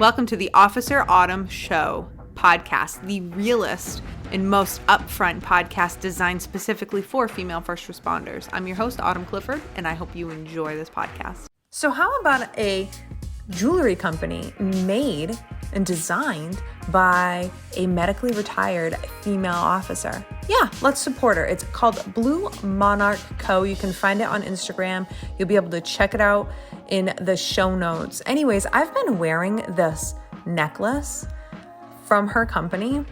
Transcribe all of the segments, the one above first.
Welcome to the Officer Autumn Show podcast, the realest and most upfront podcast designed specifically for female first responders. I'm your host, Autumn Clifford, and I hope you enjoy this podcast. So how about a jewelry company made and designed by a medically retired female officer? Yeah, let's support her. It's called Blue Monarch Co. You can find it on Instagram. You'll be able to check it out in the show notes. Anyways, I've been wearing this necklace from her company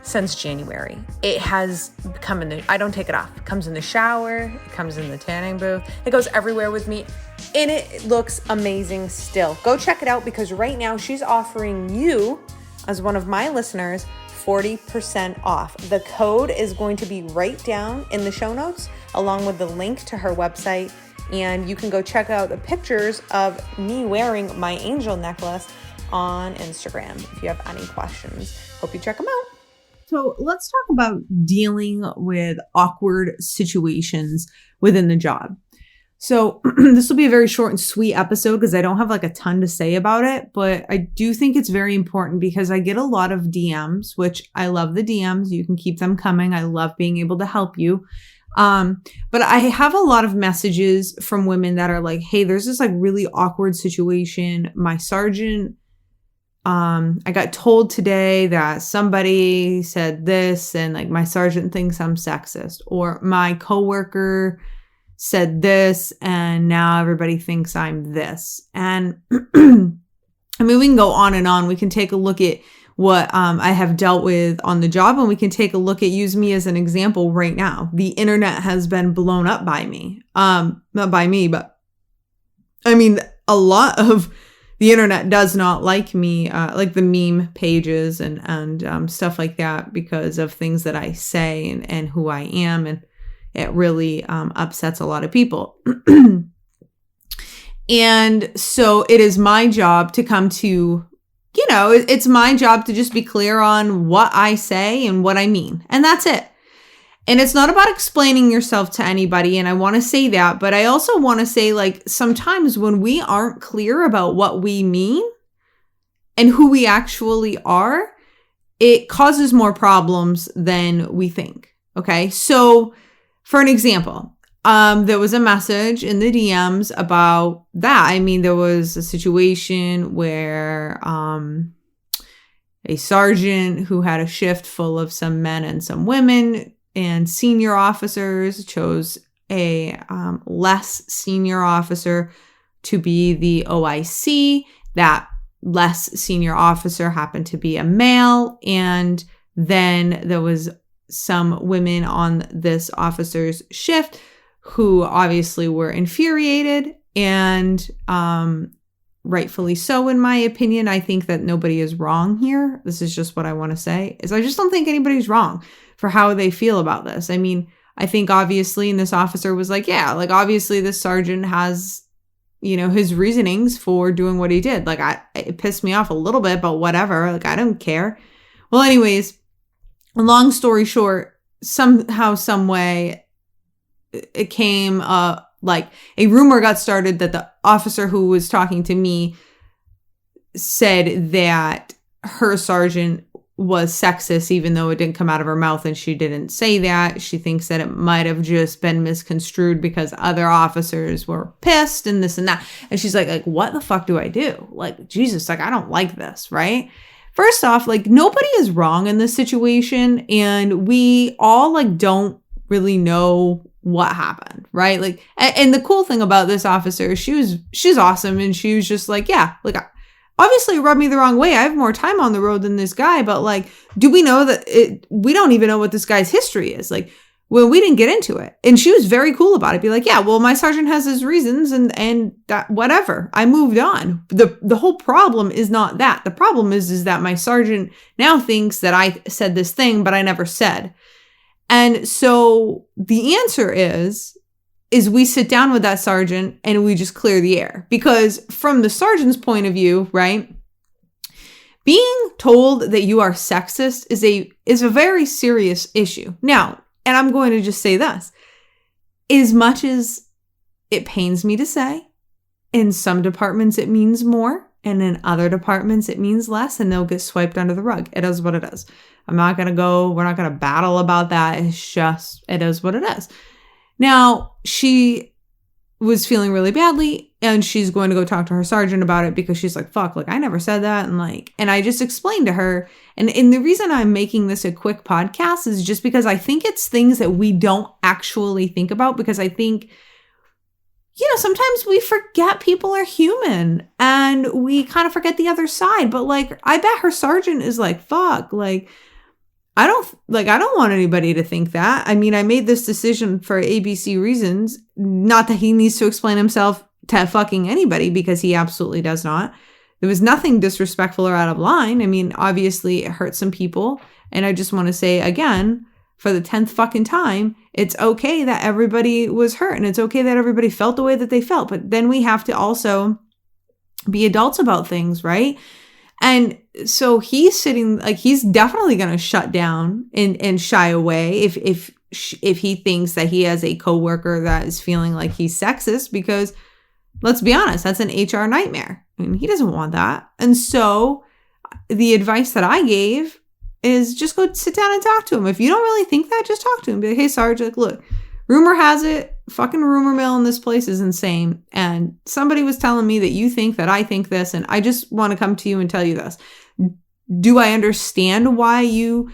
since January. It has come I don't take it off. It comes in the shower, it comes in the tanning booth, it goes everywhere with me, and it looks amazing still. Go check it out because right now she's offering you, as one of my listeners, 40% off. The code is going to be right down in the show notes, along with the link to her website, and you can go check out the pictures of me wearing my angel necklace on Instagram if you have any questions. Hope you check them out. So let's talk about dealing with awkward situations within the job. So this will be a very short and sweet episode because I don't have like a ton to say about it, but I do think it's very important because I get a lot of DMs, which I love the DMs. You can keep them coming. I love being able to help you. But I have a lot of messages from women that are like, hey, there's this like really awkward situation. My sergeant, I got told today that somebody said this and like my sergeant thinks I'm sexist, or my coworker said this and now everybody thinks I'm this. And I mean, we can go on and on. We can take a look at what I have dealt with on the job, and we can take a look at, use me as an example right now. The internet has been blown up by me. Not by me, but I mean, a lot of the internet does not like me, like the meme pages and stuff like that, because of things that I say and who I am. And it really upsets a lot of people. And so it is my job to come to, it's my job to just be clear on what I say and what I mean. And that's it. And it's not about explaining yourself to anybody. And I want to say that, but I also want to say, like, sometimes when we aren't clear about what we mean and who we actually are, it causes more problems than we think. Okay. So for an example, there was a message in the DMs about that. I mean, there was a situation where a sergeant who had a shift full of some men and some women, and senior officers chose a less senior officer to be the OIC. That less senior officer happened to be a male. And then there was some women on this officer's shift who obviously were infuriated, and rightfully so, in my opinion. I think that nobody is wrong here. This is just what I want to say, is I just don't think anybody's wrong for how they feel about this. I mean, I think obviously, and this officer was like, yeah, like obviously this sergeant has, his reasonings for doing what he did. Like it pissed me off a little bit, but whatever. Like I don't care. Well, anyways, long story short, somehow, some way, it came like a rumor got started that the officer who was talking to me said that her sergeant was sexist, even though it didn't come out of her mouth and she didn't say that. She thinks that it might have just been misconstrued because other officers were pissed and this and that. And she's like, what the fuck do I do? Like, Jesus, like, I don't like this, right? First off, like, nobody is wrong in this situation, and we all like don't really know what happened, right? Like, and the cool thing about this officer, she's awesome, and she was just like, yeah, like, obviously it rubbed me the wrong way. I have more time on the road than this guy, but like, do we know that we don't even know what this guy's history is? Like, well, we didn't get into it. And she was very cool about it. Be like, yeah, well, my sergeant has his reasons and that, whatever. I moved on. The whole problem is not that. The problem is that my sergeant now thinks that I said this thing, but I never said. And so the answer is we sit down with that sergeant and we just clear the air. Because from the sergeant's point of view, right, being told that you are sexist is a very serious issue. Now, and I'm going to just say this, as much as it pains me to say, in some departments it means more, And in other departments, it means less and they'll get swiped under the rug. It is what it is. We're not going to battle about that. It's just, it is what it is. Now, she was feeling really badly and she's going to go talk to her sergeant about it because she's like, fuck, like I never said that. And I just explained to her. And the reason I'm making this a quick podcast is just because I think it's things that we don't actually think about, because I think, sometimes we forget people are human and we kind of forget the other side. But like, I bet her sergeant is like, fuck, like, I don't want anybody to think that. I mean, I made this decision for ABC reasons. Not that he needs to explain himself to fucking anybody, because he absolutely does not. There was nothing disrespectful or out of line. I mean, obviously it hurt some people. And I just want to say again, for the 10th fucking time, it's okay that everybody was hurt and it's okay that everybody felt the way that they felt. But then we have to also be adults about things, right? And so he's sitting, like, he's definitely going to shut down and shy away if he thinks that he has a coworker that is feeling like he's sexist, because let's be honest, that's an HR nightmare. I mean, he doesn't want that. And so the advice that I gave is just go sit down and talk to him. If you don't really think that, just talk to him. Be like, hey, Sarge, like, look, rumor has it, fucking rumor mill in this place is insane. And somebody was telling me that you think that I think this, and I just want to come to you and tell you this. Do I understand why you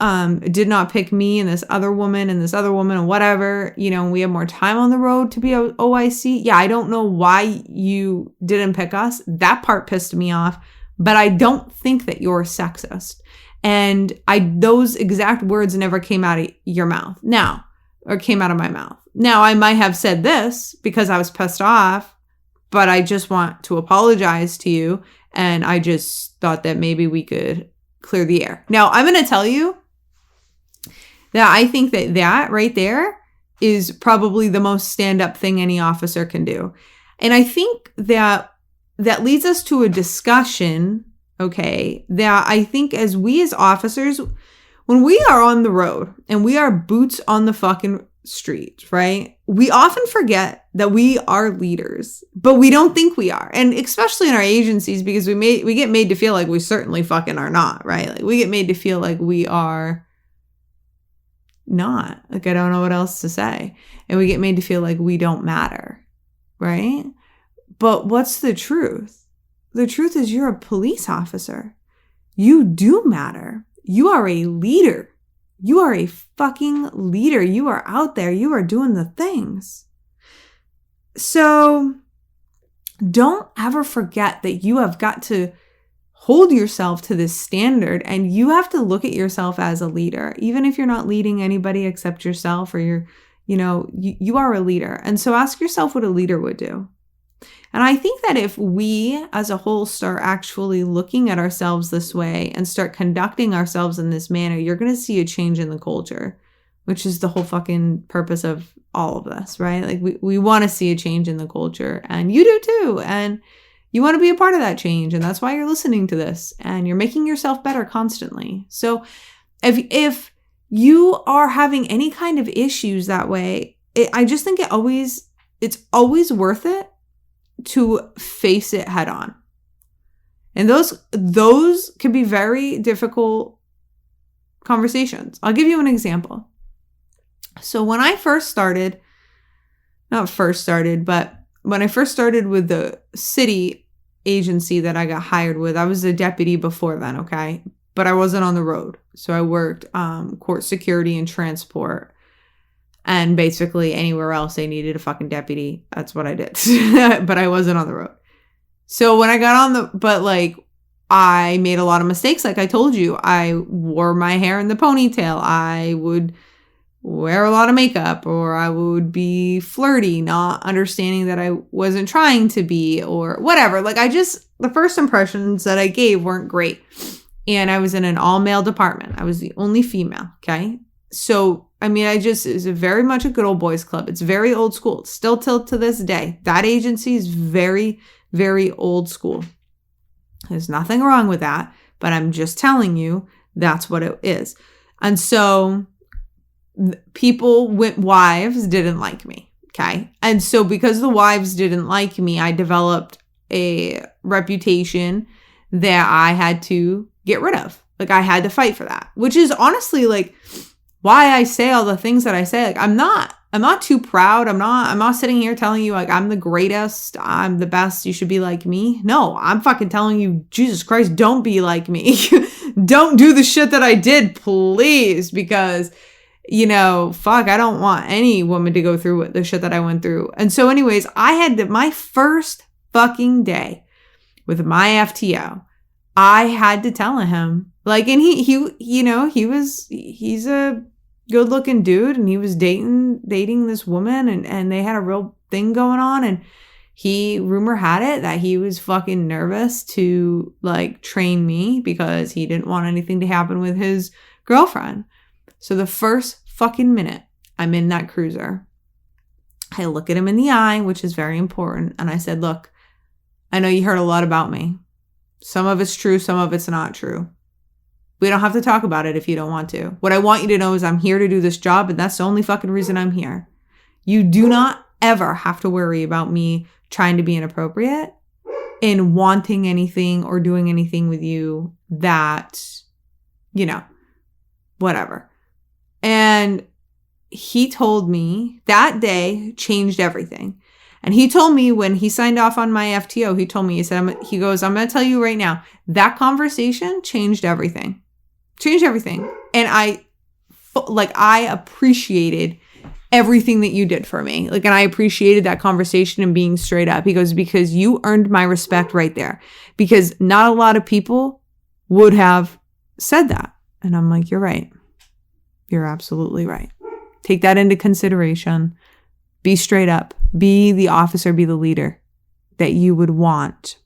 did not pick me and this other woman and whatever? We have more time on the road to be OIC. Yeah, I don't know why you didn't pick us. That part pissed me off, but I don't think that you're sexist. And those exact words never came out of your mouth came out of my mouth. Now, I might have said this because I was pissed off, but I just want to apologize to you. And I just thought that maybe we could clear the air. Now, I'm going to tell you that I think that right there is probably the most stand-up thing any officer can do. And I think that leads us to a discussion, okay, that I think as officers, when we are on the road and we are boots on the fucking street, right? We often forget that we are leaders, but we don't think we are. And especially in our agencies, because we get made to feel like we certainly fucking are not, right? Like we get made to feel like we are not. Like, I don't know what else to say. And we get made to feel like we don't matter, right? But what's the truth? The truth is you're a police officer. You do matter. You are a leader. You are a fucking leader. You are out there. You are doing the things. So don't ever forget that you have got to hold yourself to this standard, and you have to look at yourself as a leader, even if you're not leading anybody except yourself, or you are a leader. And so ask yourself what a leader would do. And I think that if we as a whole start actually looking at ourselves this way and start conducting ourselves in this manner, you're going to see a change in the culture, which is the whole fucking purpose of all of this, right? Like we want to see a change in the culture, and you do too. And you want to be a part of that change. And that's why you're listening to this, and you're making yourself better constantly. So if you are having any kind of issues that way, I just think it's always worth it to face it head on. And those can be very difficult conversations. I'll give you an example. So when I first started, when I first started with the city agency that I got hired with, I was a deputy before then, okay? But I wasn't on the road. So I worked court security and transport. And basically anywhere else they needed a fucking deputy, that's what I did. But I wasn't on the road. So when I got I made a lot of mistakes. Like I told you, I wore my hair in the ponytail. I would wear a lot of makeup, or I would be flirty, not understanding that I wasn't trying to be, or whatever. The first impressions that I gave weren't great. And I was in an all-male department. I was the only female, okay? So it's very much a good old boys club. It's very old school. It's still till to this day. That agency is very, very old school. There's nothing wrong with that, but I'm just telling you that's what it is. And so wives didn't like me, okay? And so because the wives didn't like me, I developed a reputation that I had to get rid of. Like, I had to fight for that, which is honestly like why I say all the things that I say. Like, I'm not too proud. I'm not sitting here telling you like I'm the greatest, I'm the best, you should be like me. No, I'm fucking telling you, Jesus Christ, don't be like me. Don't do the shit that I did, please, because fuck, I don't want any woman to go through the shit that I went through. And so anyways, I had my first fucking day with my FTO. I had to tell him, like, and he's a good looking dude, and he was dating this woman, and they had a real thing going on. And rumor had it that he was fucking nervous to like train me because he didn't want anything to happen with his girlfriend. So the first fucking minute I'm in that cruiser, I look at him in the eye, which is very important. And I said, look, I know you heard a lot about me. Some of it's true, some of it's not true. We don't have to talk about it if you don't want to. What I want you to know is I'm here to do this job, and that's the only fucking reason I'm here. You do not ever have to worry about me trying to be inappropriate in wanting anything or doing anything with you that, whatever. And he told me that day changed everything. And he told me when he signed off on my FTO, he told me, he goes, I'm going to tell you right now, that conversation changed everything. Changed everything. And I appreciated everything that you did for me. Like, and I appreciated that conversation and being straight up. He goes, because you earned my respect right there. Because not a lot of people would have said that. And I'm like, you're right. You're absolutely right. Take that into consideration. Be straight up. Be the officer, be the leader that you would want